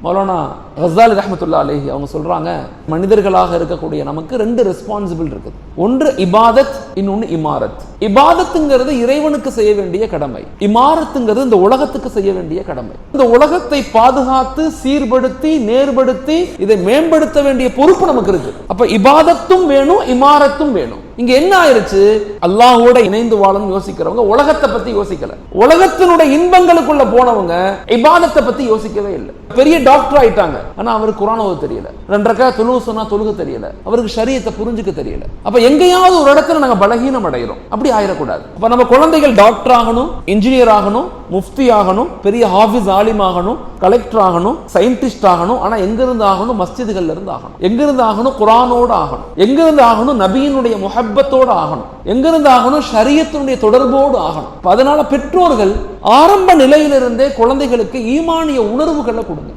மௌலானா கஸ்ஸாலி ரஹ்மத்துல்லாஹி அலைஹி அவங்க சொல்றாங்க, மனிதர்களாக இருக்கக்கூடிய நமக்கு 2 ரெஸ்பான்சிபிள் இருக்குது. ஒன்று இபாதத், இன்னொன்று இமாரத். இபாதத்துங்கிறது இறைவனுக்கு செய்ய வேண்டிய கடமை, இமாரத்துங்கிறது இந்த உலகத்துக்கு செய்ய வேண்டிய கடமை. இந்த உலகத்தை பாதுகாத்து சீர்படுத்தி நேர்படுத்தி இதை மேம்படுத்த வேண்டிய பொறுப்பு நமக்கு இருக்கு. அப்ப இபாதத்தும் வேணும், இமாரத்தும் வேணும். இங்க என்ன ஆயிருச்சு, அல்லாஹ்வோட இணைந்து வாழணும் யோசிக்கிறவங்க உலகத்தை பத்தி யோசிக்கல, உலகத்தினுடைய இன்பங்களுக்குள்ள போனவங்க இபாதத்தை பத்தி யோசிக்கவே இல்லை. பெரிய டாக்டர் ஆயிட்டாங்க, ஆனா அவருக்கு குர்ஆன் ஓத தெரியல, 2 ரக்காத் தொழுக சொன்னா தொழுக தெரியல, அவருக்கு ஷரியத்தை புரிஞ்சுக்க தெரியல. அப்ப எங்கேயாவது ஒரு இடத்துல நாங்க பலகீனம் அடைகிறோம். அப்படி ஆயிடக்கூடாது. அப்ப நம்ம குழந்தைகள் டாக்டர் ஆகணும், இன்ஜினியர் ஆகணும், முஃப்தி ஆகணும், பெரிய ஹாஃபிஸ் ஆலிம் ஆகணும், கலெக்டர் ஆகணும், சயின்டிஸ்ட் ஆகணும். ஆனா எங்க இருந்து ஆகணும்? மஸ்ஜிதுகள்ல இருந்து ஆகணும். எங்க இருந்து ஆகணும்? குர்ஆனோட ஆகணும். எங்க இருந்து ஆகணும்? நபியினுடைய முஹப்பத்தோட ஆகணும். எங்க இருந்து ஆகணும்? ஷரியத்தினுடைய தொடர்போடு ஆகணும். அதனால பெற்றோர்கள் ஆரம்ப நிலையிலிருந்தே குழந்தைகளுக்கு ஈமானிய உணர்வுகளை கொடுங்க.